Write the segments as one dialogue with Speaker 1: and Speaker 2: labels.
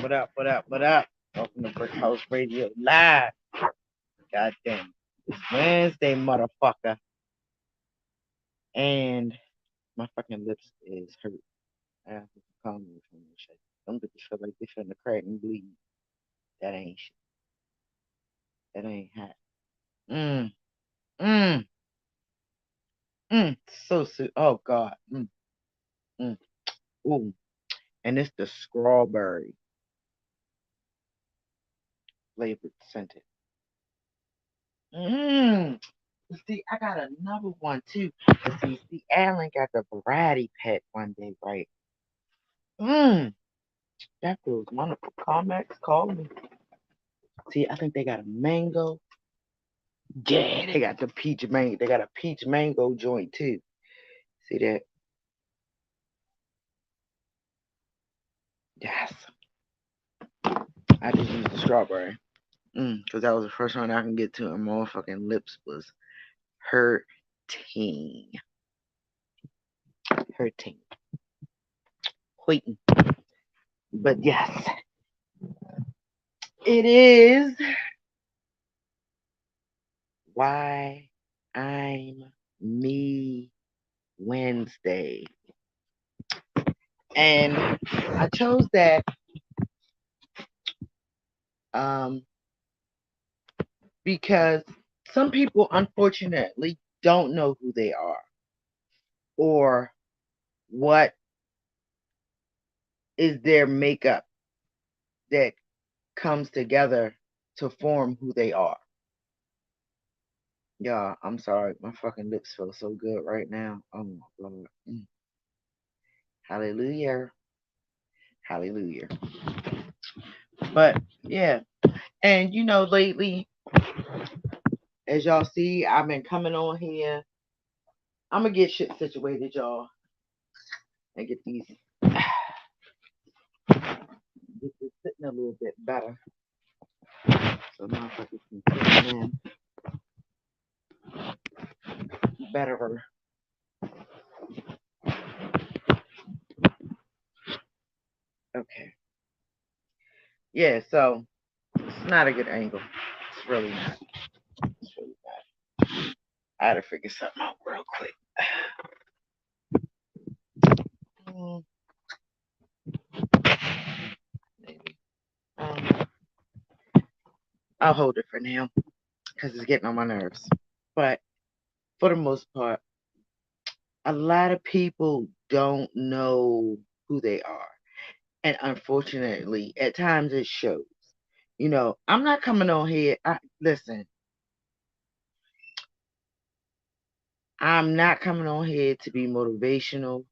Speaker 1: What up? Welcome to Brickhouse Radio Live. God damn. It's Wednesday, motherfucker. And my fucking lips is hurt. I have to calm me from this shit. Some bitches feel like they finna crack and bleed. That ain't shit. That ain't hot. Mmm. Mmm. Mmm. So sweet. Oh, God. Mmm. Mmm. Ooh. And it's the strawberry flavored scented. Mmm. See, I got another one too. See, Alan got the variety pack one day, right? Mmm, that feels wonderful. Carmex, call me. See, I think they got a mango. Yeah, they got the peach mango. They got a peach mango joint too. See that? Yes. I just used the strawberry. Because that was the first one I can get to, and motherfucking lips was hurting. Hurting. Waiting. But yes, it is why I'm me Wednesday. And I chose that because some people unfortunately don't know who they are or what is their makeup that comes together to form who they are. Yeah, I'm sorry. My fucking lips feel so good right now. Oh my God. Hallelujah. Hallelujah. But yeah. And lately, as y'all see, I've been coming on here. I'm gonna get shit situated, y'all. And get these get this sitting a little bit better. So motherfuckers can sit in better. Okay. Yeah, so it's not a good angle. It's really not. It's really not. I had to figure something out real quick. Maybe. I'll hold it for now because it's getting on my nerves. But for the most part, a lot of people don't know who they are. And unfortunately, at times it shows. I'm not coming on here. Listen, I'm not coming on here to be motivational.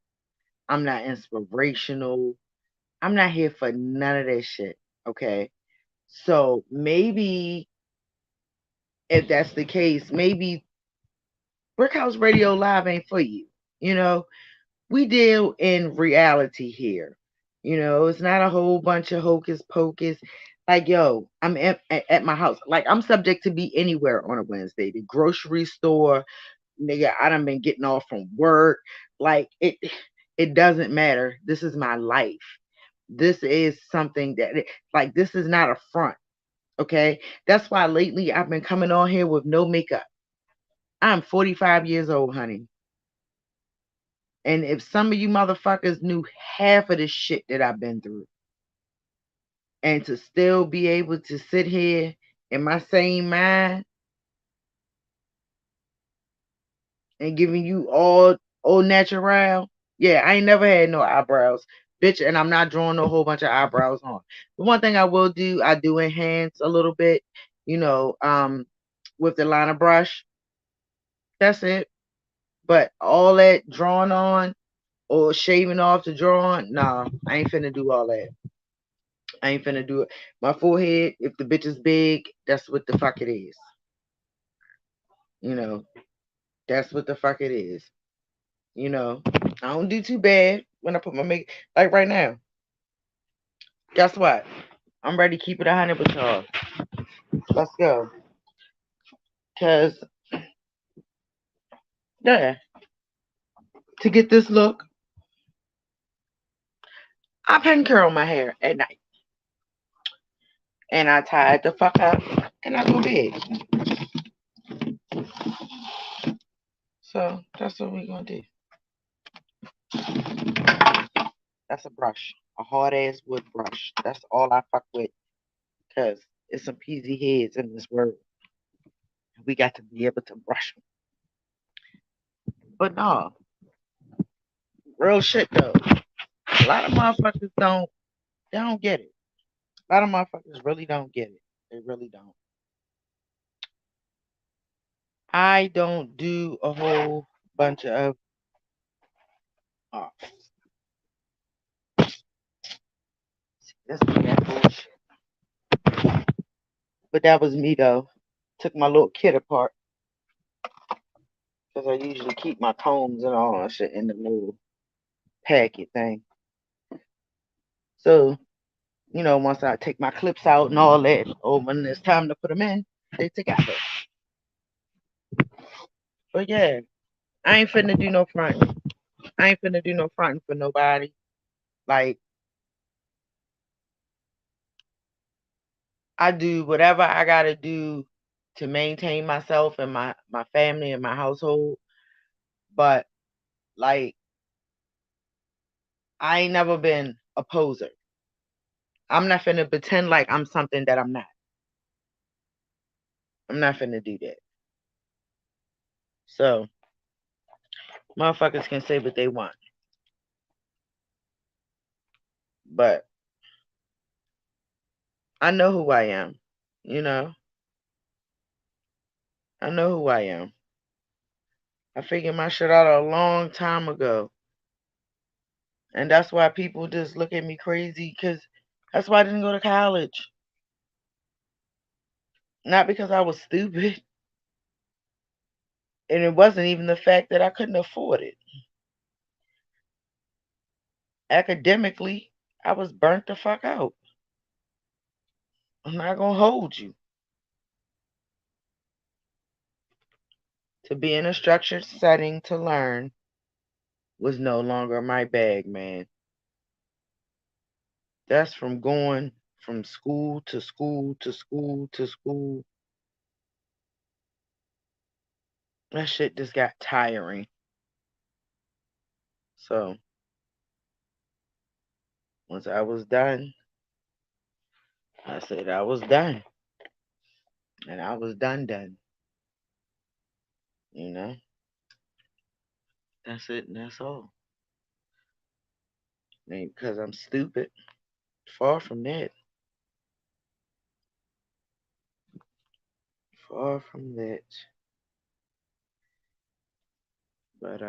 Speaker 1: I'm not inspirational. I'm not here for none of that shit. Okay. So maybe if that's the case, maybe Brickhouse Radio Live ain't for you. We deal in reality here. It's not a whole bunch of hocus pocus. Like, yo, I'm at my house. Like, I'm subject to be anywhere on a Wednesday. The grocery store, nigga, I done been getting off from work. Like, it doesn't matter. This is my life. This is something that, like, this is not a front. Okay? That's why lately I've been coming on here with no makeup. I'm 45 years old, honey. And if some of you motherfuckers knew half of the shit that I've been through, and to still be able to sit here in my same mind and giving you all natural, yeah, I ain't never had no eyebrows, bitch, and I'm not drawing a whole bunch of eyebrows on. The one thing I will do, I do enhance a little bit, with the liner brush. That's it. But all that drawing on or shaving off the drawing, nah, I ain't finna do all that. I ain't finna do it. My forehead, if the bitch is big, that's what the fuck it is. That's what the fuck it is. I don't do too bad when I put my makeup. Like right now, guess what? I'm ready to keep it 100 with y'all. Let's go. Because, yeah, to get this look, I pen curl my hair at night. And I tied the fuck up and I go to bed. So that's what we're gonna do. That's a brush. A hard ass wood brush. That's all I fuck with. Cause it's some peasy heads in this world. We got to be able to brush them. But no, real shit though. A lot of motherfuckers they don't get it. A lot of motherfuckers really don't get it. They really don't. I don't do a whole bunch of uh, this that bullshit. But that was me though. Took my little kit apart because I usually keep my combs and all that shit in the little packet thing. So, once I take my clips out and all that, when it's time to put them in, they together. But yeah, I ain't finna do no fronting. I ain't finna do no fronting for nobody. Like, I do whatever I gotta do to maintain myself and my family and my household. But like, I ain't never been a poser. I'm not finna pretend like I'm something that I'm not. I'm not finna do that. So, motherfuckers can say what they want. But I know who I am. You know? I know who I am. I figured my shit out a long time ago. And that's why people just look at me crazy, because that's why I didn't go to college. Not because I was stupid. And it wasn't even the fact that I couldn't afford it. Academically, I was burnt the fuck out. I'm not gonna hold you. To be in a structured setting to learn was no longer my bag, man. That's from going from school to school to school to school. That shit just got tiring. So once I was done, I said I was done. And I was done. You know? That's it and that's all. Ain't because I'm stupid. Far from that. Far from that. But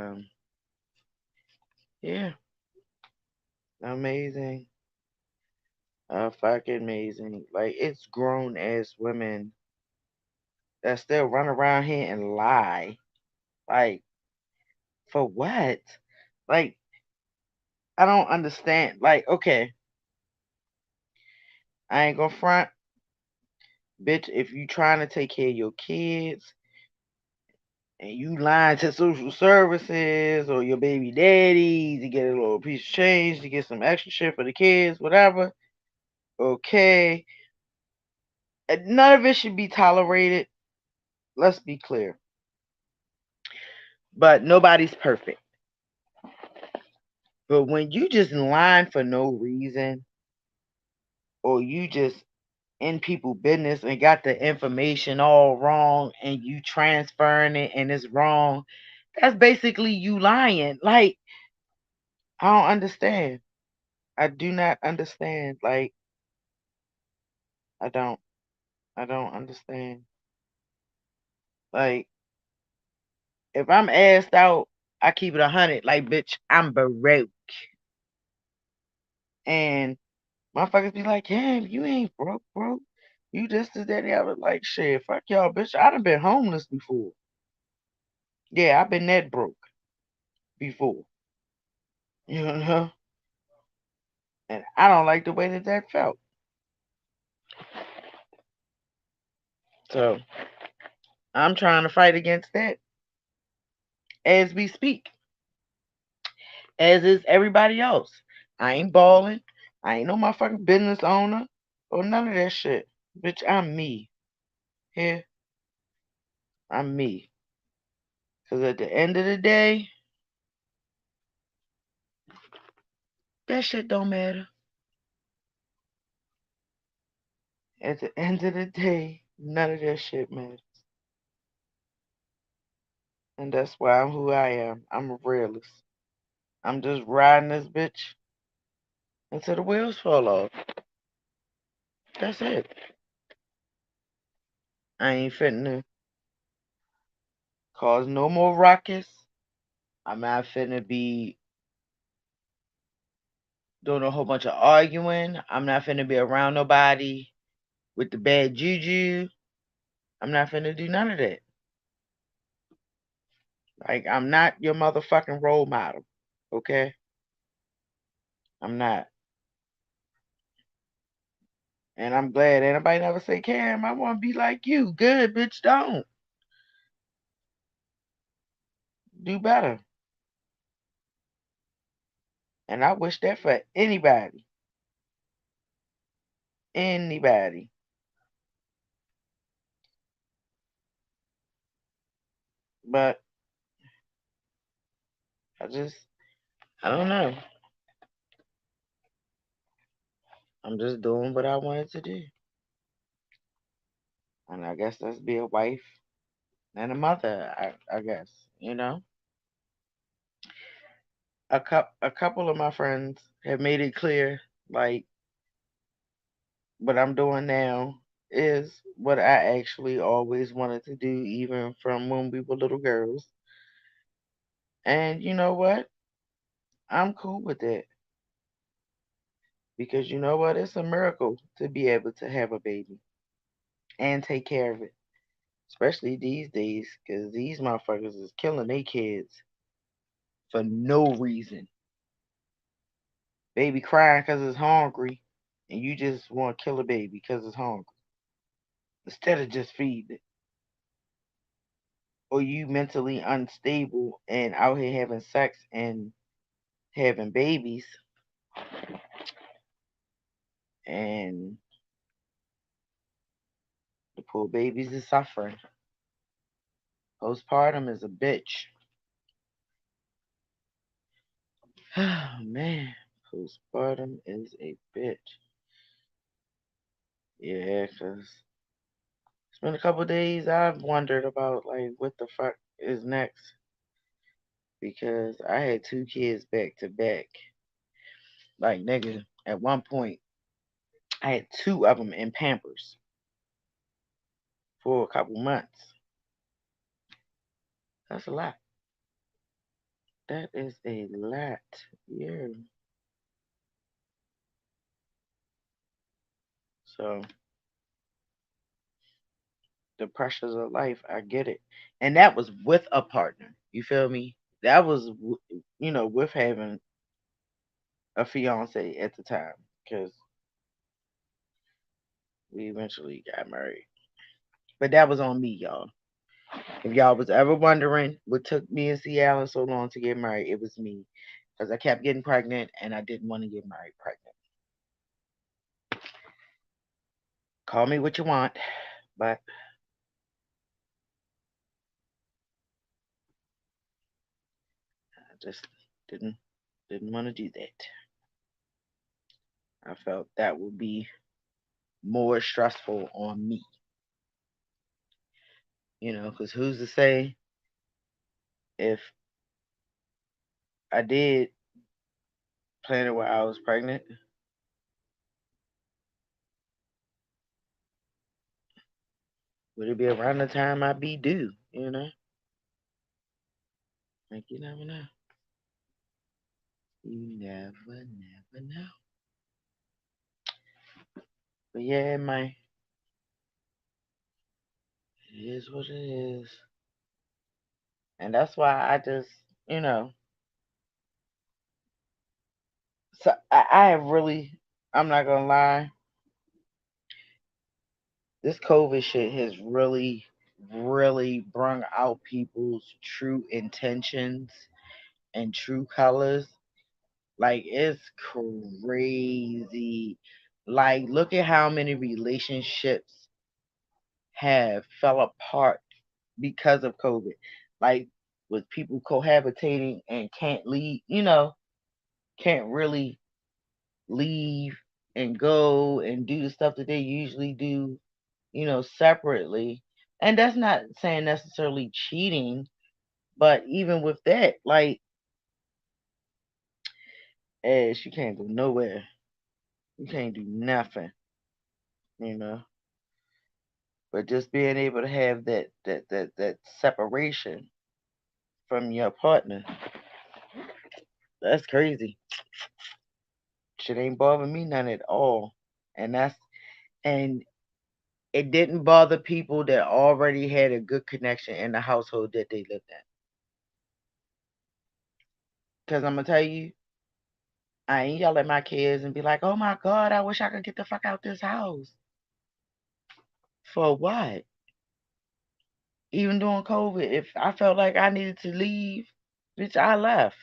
Speaker 1: yeah. Amazing. Fucking amazing. Like, it's grown ass women that still run around here and lie. Like, for what? Like, I don't understand. Like, okay, I ain't gonna front. Bitch, if you trying to take care of your kids and you lying to social services or your baby daddy to get a little piece of change to get some extra shit for the kids, whatever, okay. And none of it should be tolerated. Let's be clear. But nobody's perfect. But when you just lying for no reason, or you just in people business and got the information all wrong and you transferring it and it's wrong, that's basically you lying. Like, I don't understand. I do not understand. Like, I don't. I don't understand. Like, if I'm asked out, I keep it 100. Like, bitch, I'm broke. And motherfuckers be like, yeah, you ain't broke, bro. You just as that. I was like, shit, fuck y'all, bitch. I done been homeless before. Yeah, I've been that broke before. You know? And I don't like the way that felt. So I'm trying to fight against that as we speak, as is everybody else. I ain't balling. I ain't no motherfucking business owner or none of that shit. Bitch, I'm me. Here, I'm me. Because at the end of the day, that shit don't matter. At the end of the day, none of that shit matters. And that's why I'm who I am. I'm a realist. I'm just riding this bitch until the wheels fall off. That's it. I ain't finna cause no more ruckus. I'm not finna be doing a whole bunch of arguing. I'm not finna be around nobody with the bad juju. I'm not finna do none of that. Like, I'm not your motherfucking role model. Okay? I'm not. And I'm glad anybody never say, Cam, I want to be like you. Good, bitch, don't. Do better. And I wish that for anybody. Anybody. But I don't know. I'm just doing what I wanted to do. And I guess that's be a wife and a mother, I guess, you know? A couple of my friends have made it clear, like, what I'm doing now is what I actually always wanted to do, even from when we were little girls. And you know what? I'm cool with that. Because you know what? It's a miracle to be able to have a baby and take care of it. Especially these days, because these motherfuckers is killing their kids for no reason. Baby crying because it's hungry, and you just want to kill a baby because it's hungry. Instead of just feeding it. Or you mentally unstable and out here having sex and having babies, and the poor babies is suffering. Postpartum is a bitch. Oh man, postpartum is a bitch. Yeah, 'cause it's been a couple days I've wondered about like what the fuck is next because I had two kids back to back. Like nigga, at one point I had two of them in Pampers for a couple months. That's a lot. That is a lot. Yeah. So the pressures of life, I get it, and that was with a partner. You feel me? That was, with having a fiance at the time, because we eventually got married. But that was on me, y'all. If y'all was ever wondering what took me and C. Allen so long to get married, it was me. Because I kept getting pregnant and I didn't want to get married pregnant. Call me what you want, but I just didn't didn't want to do that. I felt that would be more stressful on me. Because who's to say if I did plan it while I was pregnant, would it be around the time I be due? Like you never know. You never know. But yeah, man, it is what it is. And that's why I just, you know, so I have really, I'm not gonna lie, this COVID shit has really, really brung out people's true intentions and true colors. Like, it's crazy. Like, look at how many relationships have fell apart because of COVID. Like, with people cohabitating and can't leave, can't really leave and go and do the stuff that they usually do, separately. And that's not saying necessarily cheating, but even with that, like, as you can't go nowhere. You can't do nothing, you know. But just being able to have that separation from your partner, that's crazy. Shit ain't bother me none at all. And it didn't bother people that already had a good connection in the household that they lived in. Cause I'm gonna tell you, I ain't yell at my kids and be like, "Oh my God, I wish I could get the fuck out this house." For what? Even during COVID, if I felt like I needed to leave, bitch, I left.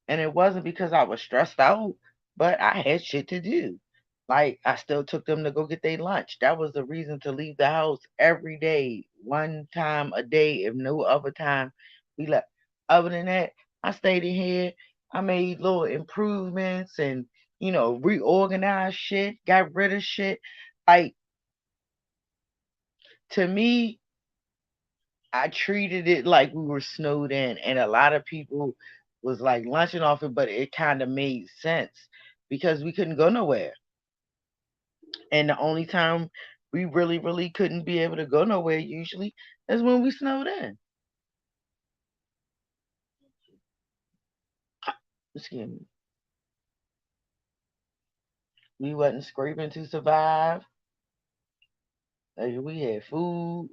Speaker 1: And it wasn't because I was stressed out, but I had shit to do. Like, I still took them to go get their lunch. That was the reason to leave the house every day, one time a day, if no other time we left. Other than that, I stayed in here. I made little improvements and, reorganized shit, got rid of shit. Like, to me, I treated it like we were snowed in, and a lot of people was like lunching off it, but it kind of made sense because we couldn't go nowhere. And the only time we really, really couldn't be able to go nowhere usually is when we snowed in. Excuse me. We wasn't scraping to survive. Like, we had food,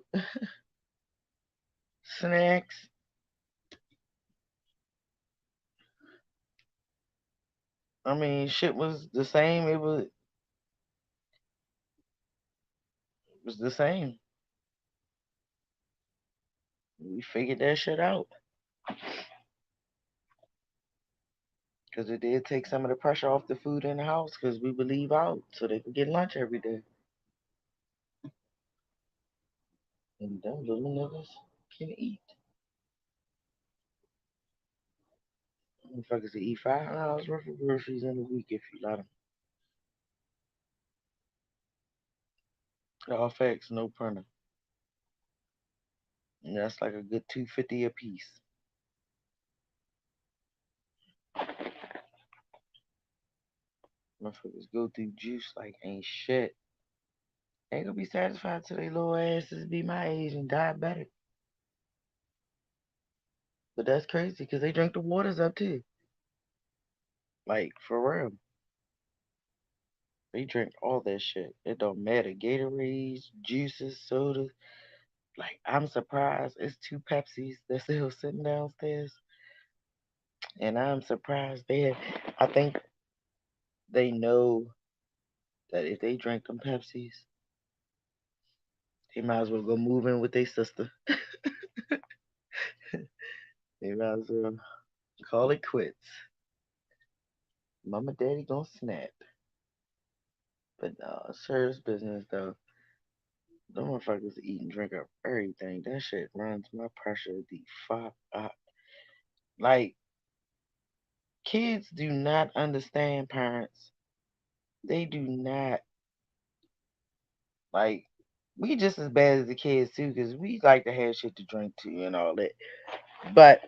Speaker 1: snacks. I mean, shit was the same. It was the same. We figured that shit out because it did take some of the pressure off the food in the house because we would leave out so they could get lunch every day. And them little niggas can eat. Motherfuckers can eat $5 worth of groceries in a week if you let them. All facts, no printer. And that's like a good $2.50 a piece. Motherfuckers go through juice like ain't shit. Ain't gonna be satisfied till they little asses be my age and diabetic. But that's crazy because they drink the waters up too. Like, for real. They drink all that shit. It don't matter. Gatorades, juices, sodas. Like, I'm surprised it's two Pepsis that's still sitting downstairs. And I'm surprised I think they know that if they drink them Pepsis, they might as well go move in with their sister. They might as well call it quits. Mama daddy gonna snap. But no, serious business though. Them motherfuckers eat and drink up everything. That shit runs my pressure the fuck up. Like, kids do not understand parents. They do not. Like, we just as bad as the kids too, because we like to have shit to drink too and all that. But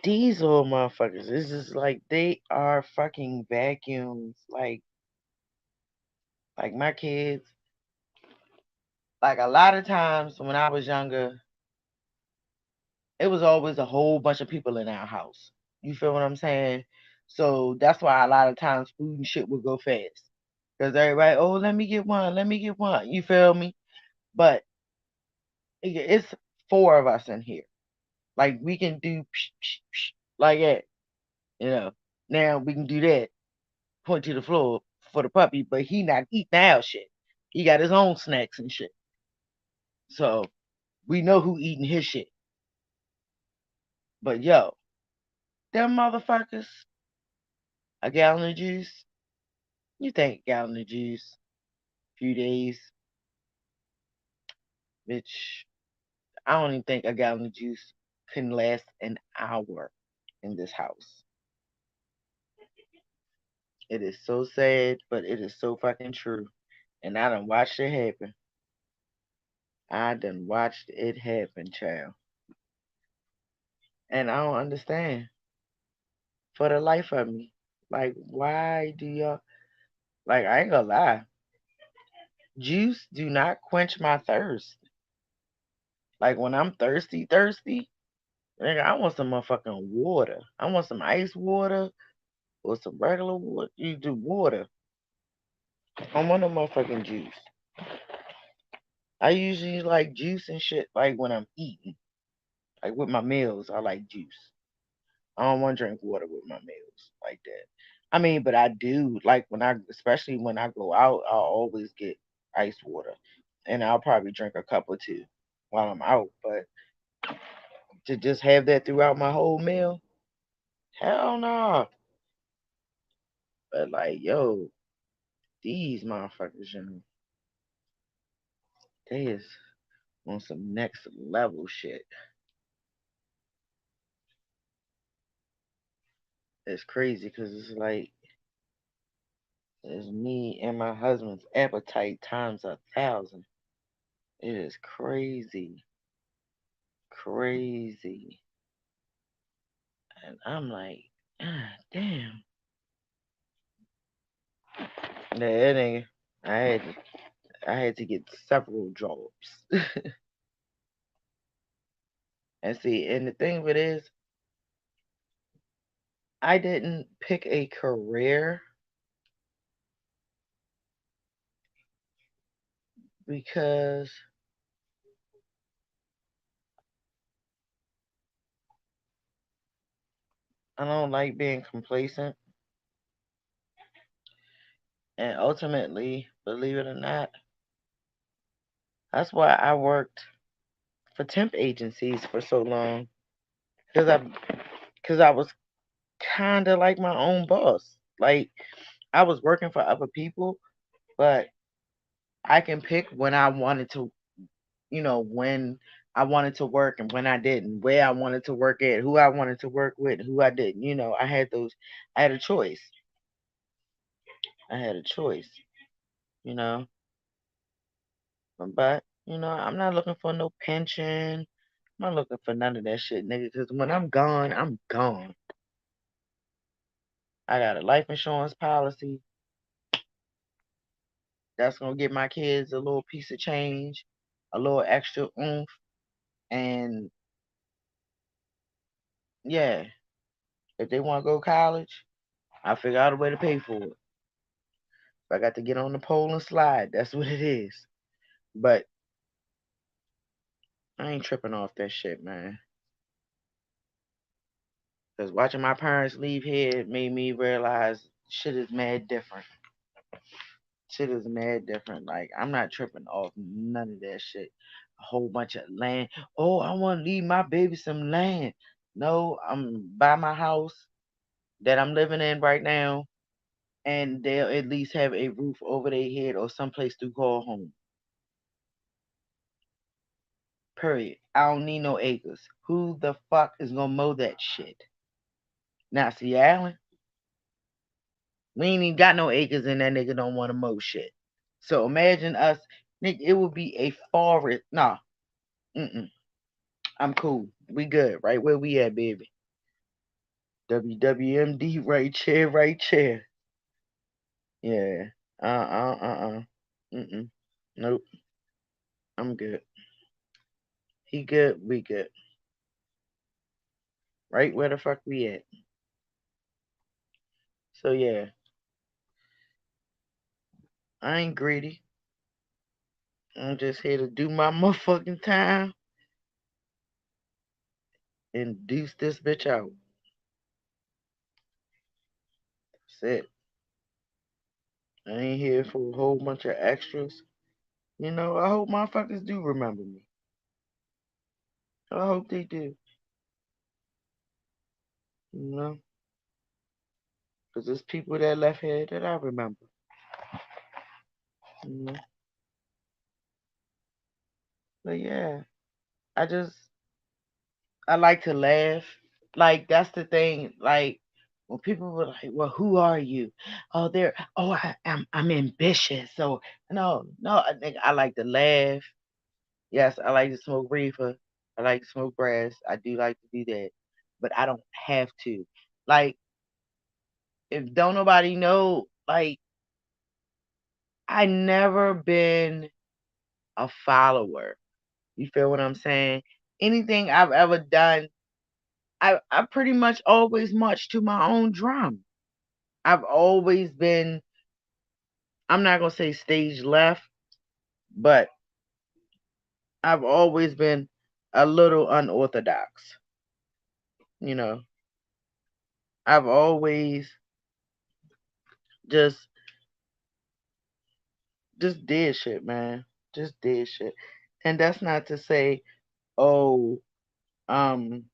Speaker 1: these little motherfuckers, it's just like they are fucking vacuums. Like my kids, like a lot of times when I was younger, it was always a whole bunch of people in our house. You feel what I'm saying? So that's why a lot of times food and shit would go fast. Because everybody, oh, let me get one, let me get one. You feel me? But it's four of us in here. Like, we can do psh, psh, psh, like that, you know. Now we can do that, point to the floor for the puppy, but he not eating our shit. He got his own snacks and shit. So we know who eating his shit. But yo, them motherfuckers, a gallon of juice. You think a gallon of juice, few days, bitch. I don't even think a gallon of juice can last an hour in this house. It is so sad, but it is so fucking true. And I done watched it happen. I done watched it happen, child. And I don't understand for the life of me. Like, why do y'all, like, I ain't gonna lie. Juice do not quench my thirst. Like, when I'm thirsty, thirsty, nigga, I want some motherfucking water. I want some ice water or some regular water. You do water. I want no motherfucking juice. I usually like juice and shit like when I'm eating. Like with my meals, I like juice. I don't want to drink water with my meals like that. I mean, but I do like when especially when I go out, I'll always get ice water, and I'll probably drink a cup or two while I'm out. But to just have that throughout my whole meal, hell no. But like, yo, these motherfuckers, they is on some next level shit. It's crazy because it's like it's me and my husband's appetite times 1,000. It is crazy, crazy. And I'm like, ah, damn. Yeah, it ain't. I had to, I had to get several jobs. And see, and the thing of it is, I didn't pick a career because I don't like being complacent. And ultimately, believe it or not, that's why I worked for temp agencies for so long. Cause I was kind of like my own boss. Like I was working for other people, but I can pick when I wanted to, when I wanted to work and when I didn't, where I wanted to work at, who I wanted to work with, who I didn't. I had a choice. I had a choice, you know. But, I'm not looking for no pension. I'm not looking for none of that shit, nigga, because when I'm gone, I'm gone. I got a life insurance policy that's gonna give my kids a little piece of change, a little extra oomph, and yeah, if they want to go to college, I figure out a way to pay for it. If I got to get on the pole and slide, that's what it is. But I ain't tripping off that shit, man. Because watching my parents leave here made me realize shit is mad different. Shit is mad different. Like, I'm not tripping off none of that shit. A whole bunch of land. Oh, I want to leave my baby some land. No, I'm by my house that I'm living in right now, and they'll at least have a roof over their head or someplace to call home. Period. I don't need no acres. Who the fuck is gonna mow that shit? Now, see, Alan, we ain't even got no acres and that nigga don't want to mow shit. So imagine us, nigga, it would be a forest. Nah, mm-mm. I'm cool. We good. Right where we at, baby. WWMD, right chair, right chair. Yeah. Mm-mm. Nope. I'm good. He good. We good. Right where the fuck we at. So yeah, I ain't greedy. I'm just here to do my motherfucking time and deuce this bitch out. That's it. I ain't here for a whole bunch of extras. I hope motherfuckers do remember me. I hope they do. You know? Because there's people that left here that I remember. Mhm. But yeah, I just I like to laugh. Like that's the thing. Like when people were like, "Well, who are you?" Oh, they're I'm ambitious. So no, I like to laugh. Yes, I like to smoke reefer. I like to smoke grass. I do like to do that, but I don't have to. Like if don't nobody know, like I never been a follower. You feel what I'm saying? Anything I've ever done, I pretty much always march to my own drum. I've always been, I'm not gonna say stage left, but I've always been a little unorthodox. You know, I've always just just did shit, man. Just did shit. And that's not to say, oh, um,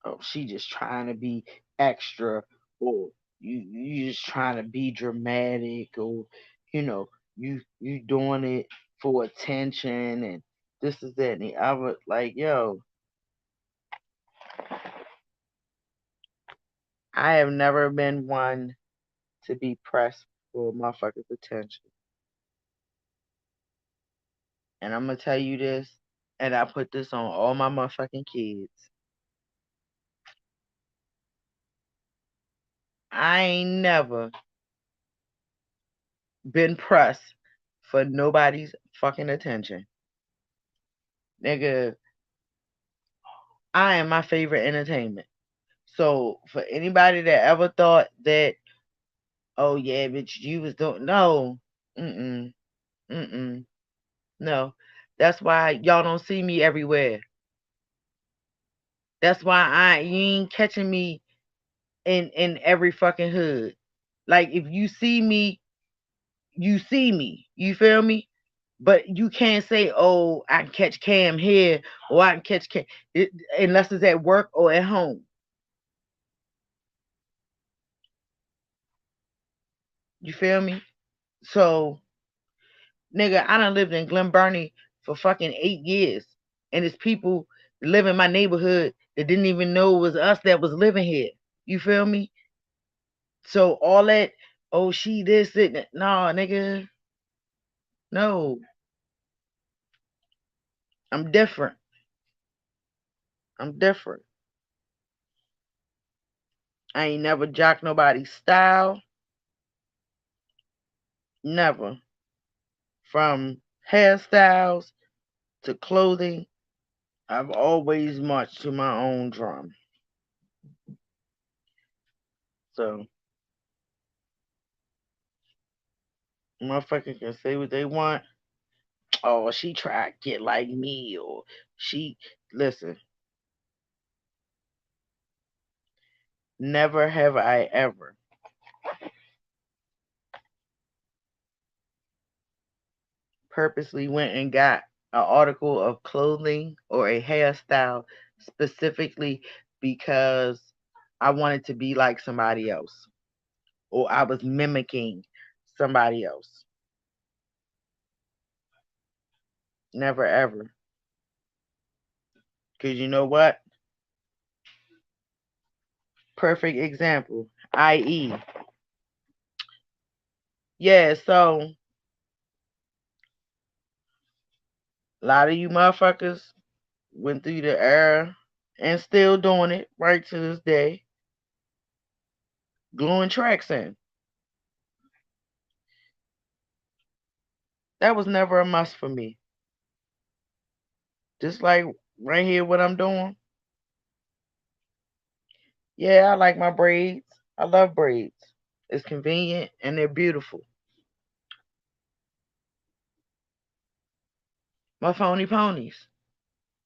Speaker 1: oh, she just trying to be extra, or you just trying to be dramatic, or you know, you doing it for attention, and this is that and the other. Like, yo, I have never been one to be pressed for motherfuckers' attention. And I'm gonna tell you this, and I put this on all my motherfucking kids. I ain't never been pressed for nobody's fucking attention. Nigga, I am my favorite entertainment. So for anybody that ever thought that, oh yeah, bitch, you was doing no, mm mm, no. That's why y'all don't see me everywhere. That's why you ain't catching me in every fucking hood. Like if you see me, you see me. You feel me? But you can't say, "Oh, I can catch Cam here," or "I can catch Cam," unless it's at work or at home. You feel me? So, nigga, I done lived in Glen Burnie for fucking 8 years, and it's people that live in my neighborhood that didn't even know it was us that was living here. You feel me? So all that, oh, she this, it, nah, nigga, no, I'm different. I'm different. I ain't never jocked nobody's style. Never. From hairstyles to clothing, I've always marched to my own drum. So motherfucker can say what they want. Oh, she tried to get like me, or she listen. Never have I ever purposely went and got an article of clothing or a hairstyle specifically because I wanted to be like somebody else, or I was mimicking somebody else. Never ever. Because you know what? Perfect example, i.e., yeah, so a lot of you motherfuckers went through the era and still doing it right to this day, gluing tracks in. That was never a must for me. Just like right here, what I'm doing. Yeah, I like my braids. I love braids. It's convenient and they're beautiful. My phony ponies.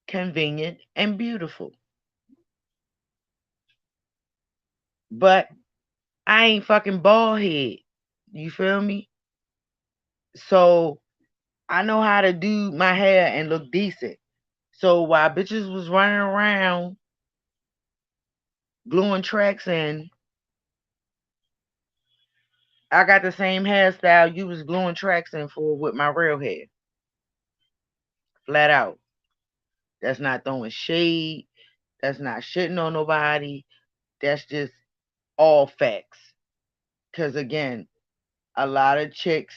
Speaker 1: Convenient and beautiful. But I ain't fucking bald head. You feel me? So I know how to do my hair and look decent. So while bitches was running around gluing tracks in, I got the same hairstyle you was gluing tracks in for with my real hair. Flat out. That's not throwing shade. That's not shitting on nobody. That's just all facts. Because again, a lot of chicks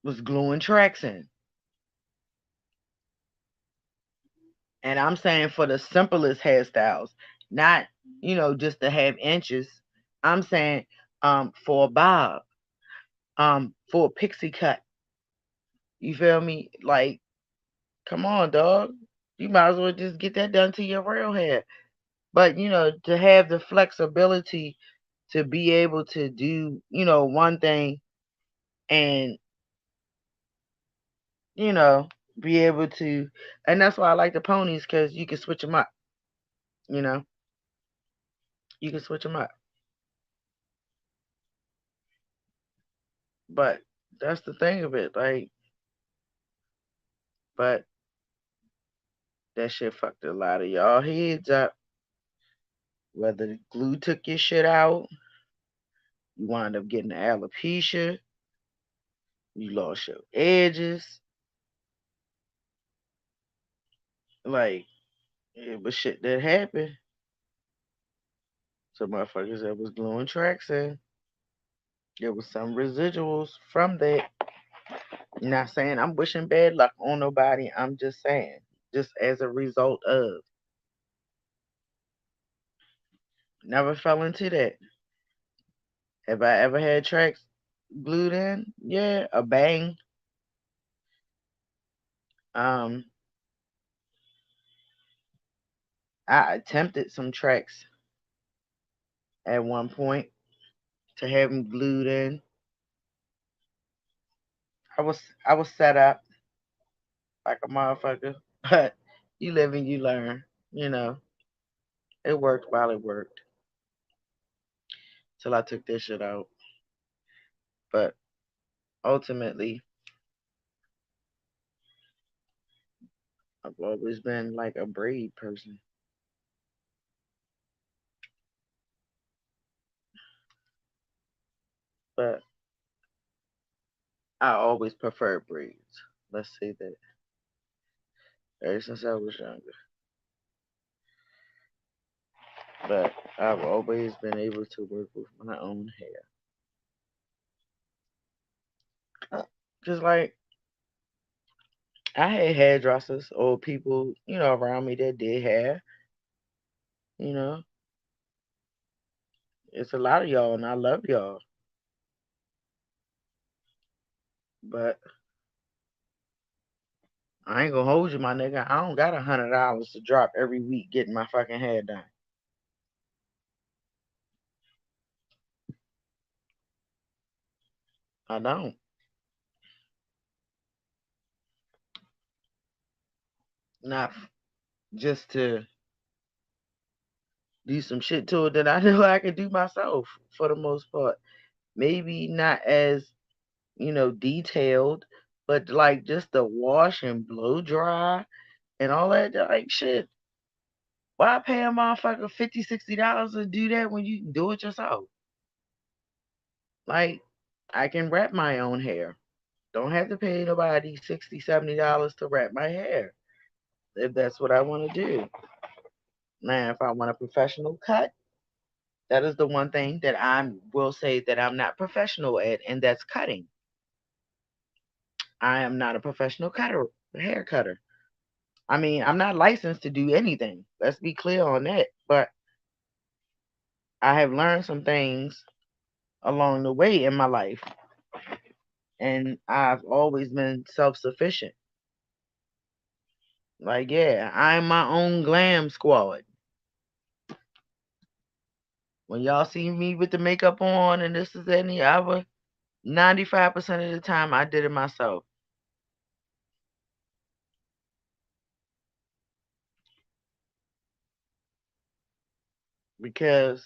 Speaker 1: was gluing tracks in. And I'm saying for the simplest hairstyles, not, just to have inches. I'm saying for a bob, for a pixie cut. You feel me? Like, come on, dog. You might as well just get that done to your real hair. But, to have the flexibility to be able to do, one thing and, you know, be able to, and that's why I like the ponies because you can switch them up, you know, you can switch them up. But that's the thing of it, like, but that shit fucked a lot of y'all heads up. Whether the glue took your shit out, you wind up getting alopecia, you lost your edges, like, it was shit that happened. So motherfuckers that was gluing tracks in, there was some residuals from that. Not saying I'm wishing bad luck on nobody. I'm just saying, just as a result of. Never fell into that. Have I ever had tracks glued in? Yeah, a bang. Um, I attempted some tracks at one point to have them glued in. I was set up like a motherfucker, but you live and you learn. You know, it worked while it worked till I took this shit out. But ultimately, I've always been like a braid person. But I always preferred braids. Let's say that. Ever since I was younger. But I've always been able to work with my own hair. Just like I had hairdressers or people, around me that did hair. You know, it's a lot of y'all, and I love y'all. But I ain't gonna hold you, my nigga. I don't got $100 to drop every week getting my fucking hair done. I don't. Not just to do some shit to it that I know I can do myself for the most part. Maybe not as, detailed, but like just the wash and blow dry and all that, like shit. Why pay a motherfucker $50, $60 to do that when you can do it yourself? Like, I can wrap my own hair. Don't have to pay nobody $60, $70 to wrap my hair if that's what I want to do. Now, if I want a professional cut, that is the one thing that I will say that I'm not professional at, and that's cutting. I am not a professional hair cutter. I mean, I'm not licensed to do anything. Let's be clear on that. But I have learned some things along the way in my life, and I've always been self sufficient. Like, yeah, I'm my own glam squad. When y'all see me with the makeup on and this is any other, 95% of the time I did it myself. Because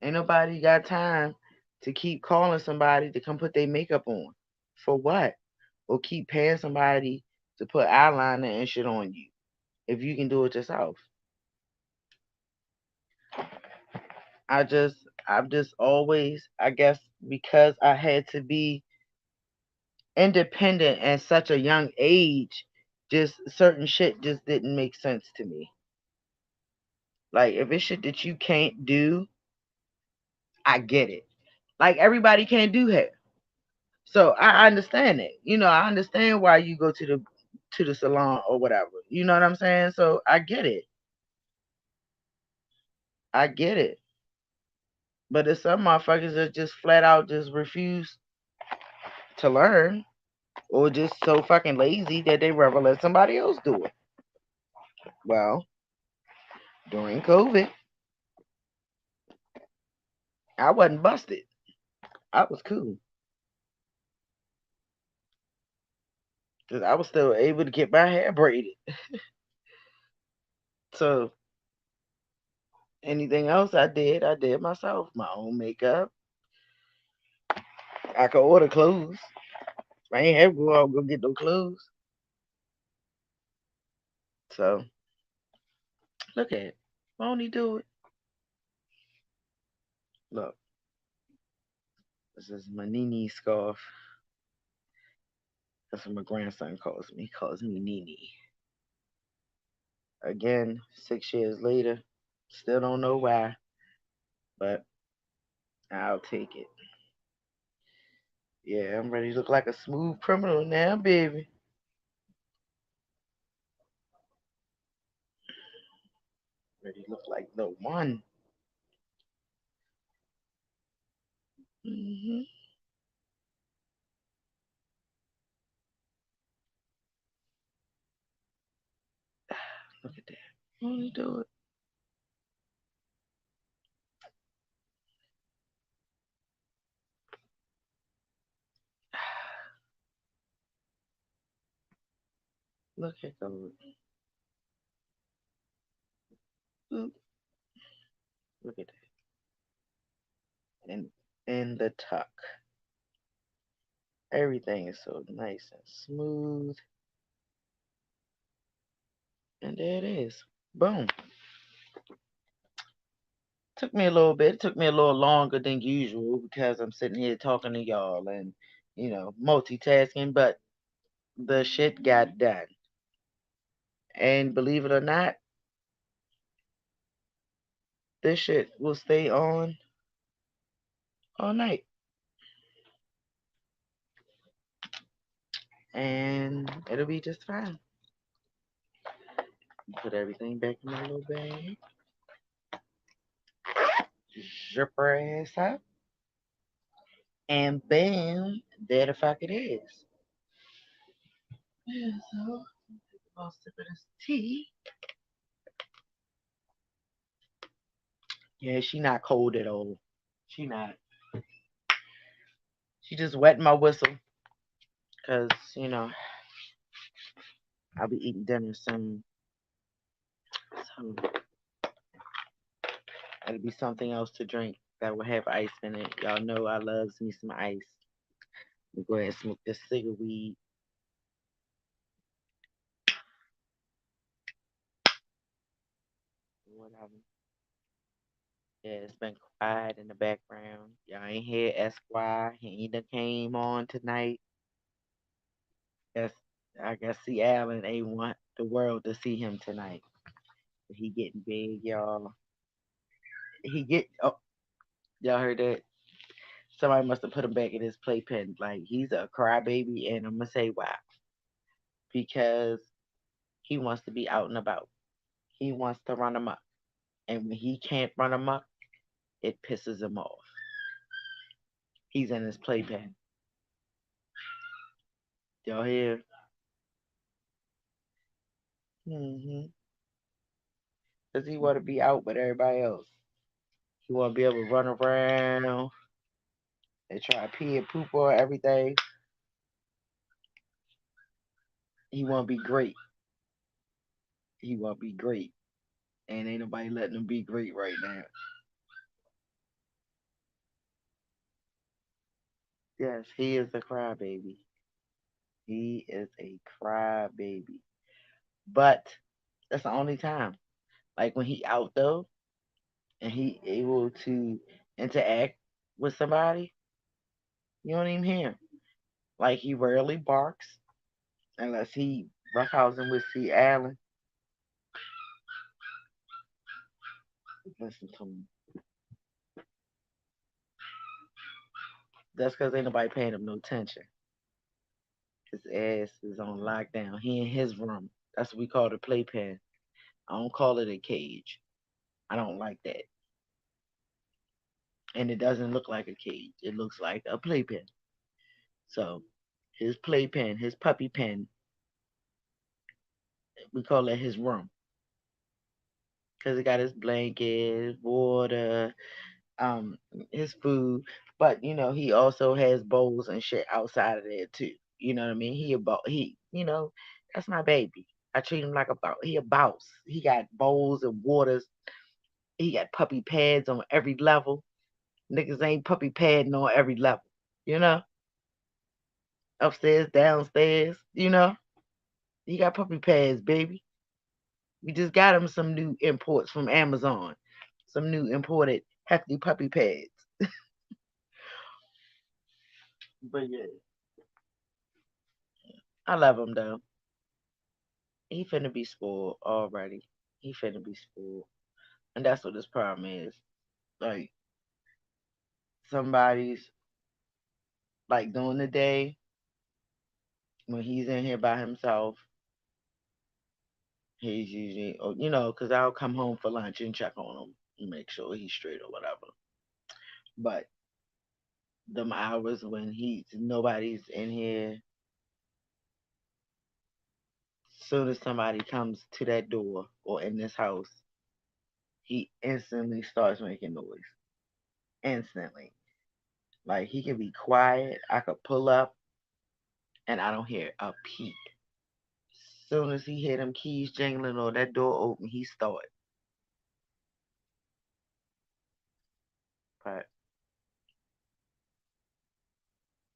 Speaker 1: ain't nobody got time to keep calling somebody to come put their makeup on. For what? Or keep paying somebody to put eyeliner and shit on you if you can do it yourself. I just I'm just always, I guess, because I had to be independent at such a young age, just certain shit just didn't make sense to me. Like, if it's shit that you can't do, I get it. Like, everybody can't do hair. So I understand it. I understand why you go to the salon or whatever. You know what I'm saying? So I get it. I get it. But there's some motherfuckers that just flat out just refuse to learn, or just so fucking lazy that they rather let somebody else do it. Well, during COVID, I wasn't busted. I was cool. Because I was still able to get my hair braided. So anything else I did myself. My own makeup. I could order clothes. I ain't have to go out and go get no clothes. So look at it. Won't he do it? Look, this is my Nene scarf. That's what my grandson calls me. He calls me Nene. Again, 6 years later, still don't know why, but I'll take it. Yeah, I'm ready to look like a smooth criminal now, baby. Ready to look like the one. Hmm. Look at that. Won't he do it? Look at those. Look at that. And the tuck. Everything is so nice and smooth. And there it is. Boom. Took me a little bit. It took me a little longer than usual because I'm sitting here talking to y'all and, multitasking, but the shit got done. And believe it or not, this shit will stay on all night. And it'll be just fine. Put everything back in my little bag. Zip her ass up. And bam, there the fuck it is. Yeah, so I'll sip of this tea. Yeah, she not cold at all. She not. She just wetting my whistle. Cause, I'll be eating dinner soon. So it'll be something else to drink that will have ice in it. Y'all know I loves me some ice. Let me go ahead and smoke this cigarette weed. Whatever. Yeah, it's been quiet in the background. Y'all ain't hear Esquire. He ain't came on tonight. Guess I guess C. Allen ain't want the world to see him tonight. But he getting big, y'all. Y'all heard that? Somebody must have put him back in his playpen. Like, he's a crybaby, and I'm gonna say why. Because he wants to be out and about. He wants to run amok. And when he can't run amok, it pisses him off. He's in his playpen. Y'all hear? Mm-hmm. Because he want to be out with everybody else. He want to be able to run around and try to pee and poop on everything. He want to be great. He want to be great. And ain't nobody letting him be great right now. Yes, he is a crybaby. He is a crybaby. But that's the only time. Like when he out though, and he able to interact with somebody, you don't even hear him. Like he rarely barks unless he roughhousing with C. Allen. Listen to me. That's because ain't nobody paying him no attention. His ass is on lockdown. He in his room. That's what we call the playpen. I don't call it a cage. I don't like that. And it doesn't look like a cage. It looks like a playpen. So his playpen, his puppy pen, we call it his room. Because it got his blanket, water, um, his food. But he also has bowls and shit outside of there too. You know what I mean? That's my baby. I treat him like he a boss. He got bowls and waters. He got puppy pads on every level. Niggas ain't puppy padding on every level. You know? Upstairs, downstairs, He got puppy pads, baby. We just got him some new imports from Amazon. Some new imported hefty puppy pads. But yeah, I love him though. He finna be spoiled already. He finna be spoiled. And that's what this problem is. Like, somebody's, like, during the day, when he's in here by himself, he's usually, because I'll come home for lunch and check on him and make sure he's straight or whatever. But them hours when nobody's in here, soon as somebody comes to that door or in this house, he instantly starts making noise. Instantly. Like he can be quiet. I could pull up and I don't hear a peep. Soon as he hear them keys jingling or that door open, he start. But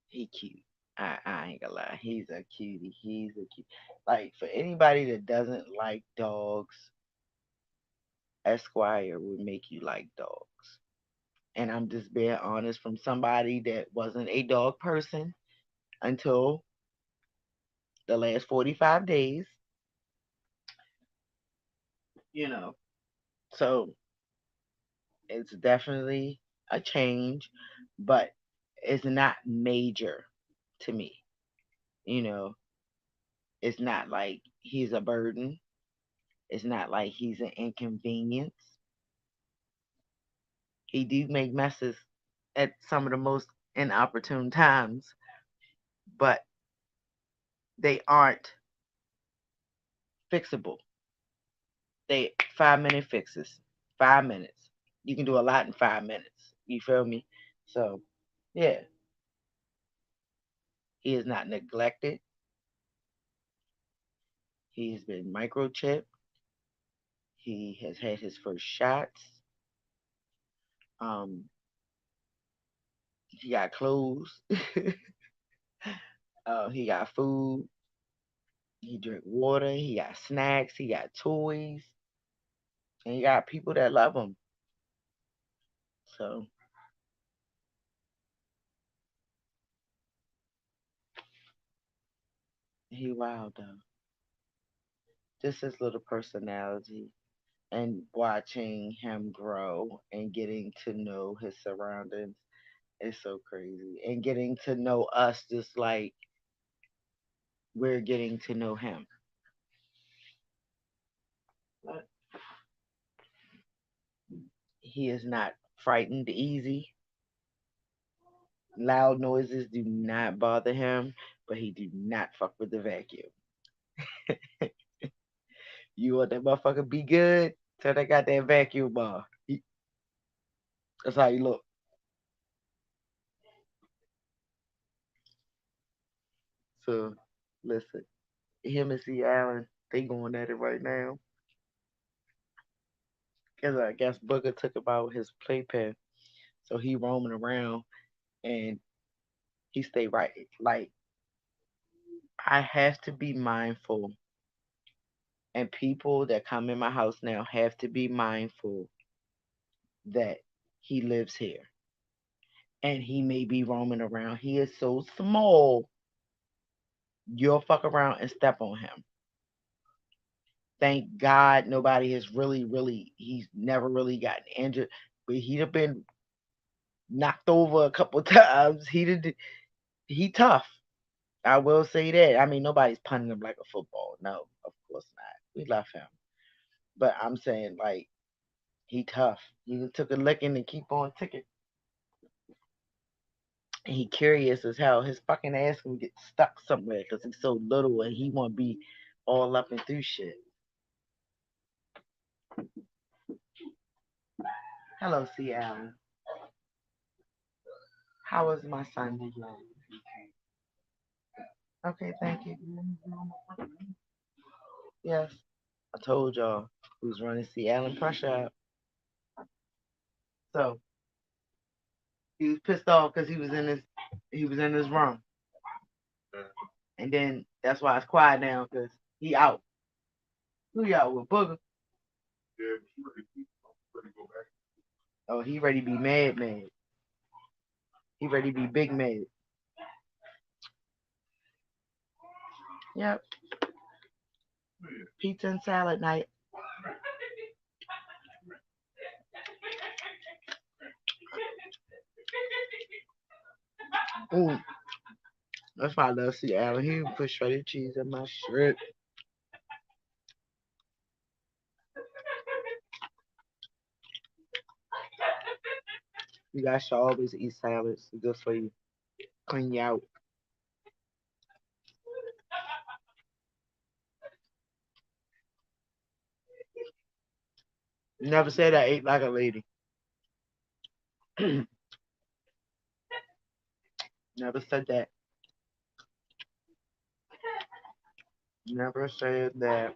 Speaker 1: he cute. I ain't gonna lie. He's a cutie. He's a cute. Like for anybody that doesn't like dogs, Esquire would make you like dogs. And I'm just being honest from somebody that wasn't a dog person until the last 45 days, you know. So it's definitely a change, but it's not major to me. You know, it's not like he's a burden. It's not like he's an inconvenience. He do make messes at some of the most inopportune times, but they aren't fixable. They 5 minute fixes. 5 minutes. You can do a lot in 5 minutes. You feel me? So yeah, he is not neglected. He's been microchipped. He has had his first shots. Um, he got clothes. He got food. He drink water. He got snacks. He got toys. And he got people that love him. So he wild though. Just his little personality and watching him grow and getting to know his surroundings is so crazy. And getting to know us just like we're getting to know him. But he is not frightened easy. Loud noises do not bother him, but he do not fuck with the vacuum. You want that motherfucker be good? Tell that goddamn vacuum bar. That's how you look. So listen, him and C. Allen, they going at it right now. Cause I guess Booker took about his playpen, so he roaming around and he stay right. Like I have to be mindful, and people that come in my house now have to be mindful that he lives here. And he may be roaming around. He is so small, you'll fuck around and step on him. Thank God nobody has he's never really gotten injured, but he'd have been knocked over a couple times. He tough. I will say that. I mean, nobody's punting him like a football. No, of course not. We love him. But I'm saying, like, he tough. He took a licking and keep on ticking. And he curious as hell. His fucking ass can get stuck somewhere because he's so little and he want to be all up and through shit. Hello, C. Allen. How was my Sunday? Okay, thank you. Yes, I told y'all who's running C. Allen pressure out. So he was pissed off because he was in his room, and then that's why it's quiet now because he out. Who you out with, Booger? Oh, he ready to be mad, mad. He ready to be big mad. Yep. Pizza and salad night. Ooh, that's why I love C. Allen. He put shredded cheese in my shirt. You guys should always eat salads. It's good for you. Clean you out. Never said I ate like a lady. Never said that. Never said that.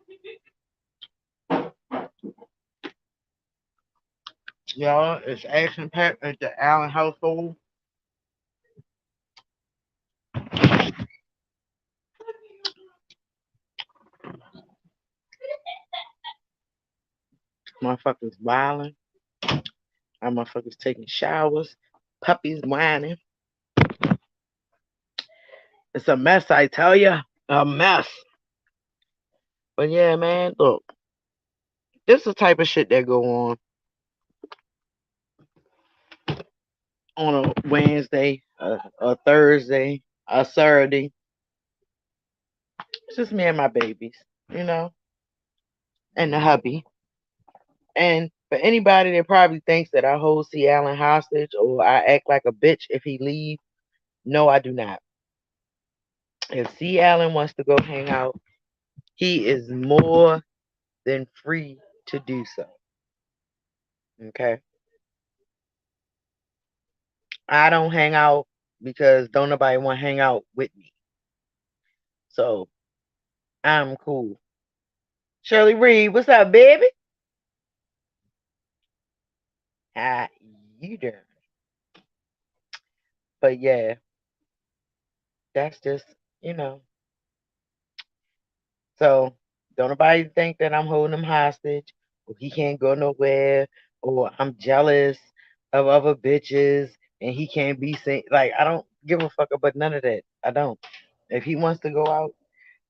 Speaker 1: Y'all, it's action packed at the Allen household. Motherfuckers wilding. My motherfuckers taking showers. Puppies whining. It's a mess, I tell ya. A mess. But yeah, man, look. This is the type of shit that go on a Wednesday, a Thursday, a Saturday. It's just me and my babies, you know, and the hubby. And for anybody that probably thinks that I hold C. Allen hostage or I act like a bitch if he leave, no, I do not. If C. Allen wants to go hang out, he is more than free to do so. Okay. I don't hang out because don't nobody want to hang out with me. So I'm cool. Shirley Reed, what's up, baby? How you doing? But yeah, that's just, you know. So don't nobody think that I'm holding him hostage or he can't go nowhere or I'm jealous of other bitches and he can't be seen. Like, I don't give a fuck about none of that. I don't. If he wants to go out,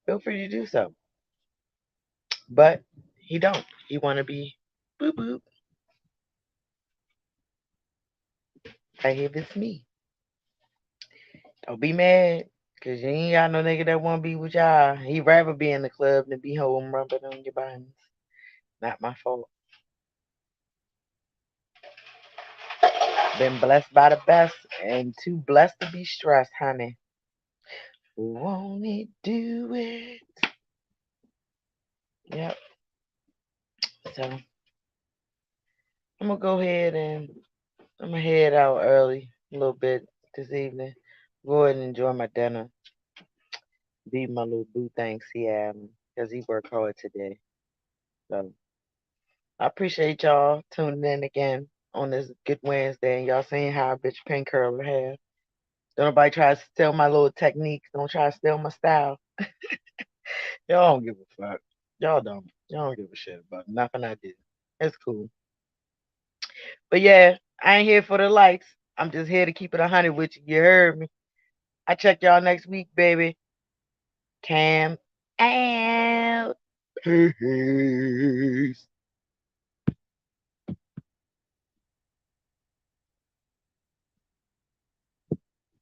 Speaker 1: feel free to do so. But he don't. He want to be boop boop. Like, if it's me. Don't be mad. Cause you ain't got no nigga that wanna be with y'all. He rather be in the club than be home rubbing on your buns. Not my fault. Been blessed by the best and too blessed to be stressed, honey. Won't it do it? Yep. So I'm gonna go ahead and I'm gonna head out early a little bit this evening. Go ahead and enjoy my dinner. Be my little boo thanks he had because he worked hard today. So I appreciate y'all tuning in again on this good Wednesday and y'all seeing how a bitch pink curler hair. Don't nobody try to steal my little techniques. Don't try to steal my style. Y'all don't give a fuck. Y'all don't. Y'all don't give a shit about nothing I do. It's cool. But yeah, I ain't here for the likes. I'm just here to keep it 100 with you. You heard me. I check y'all next week, baby. Cam out. Peace.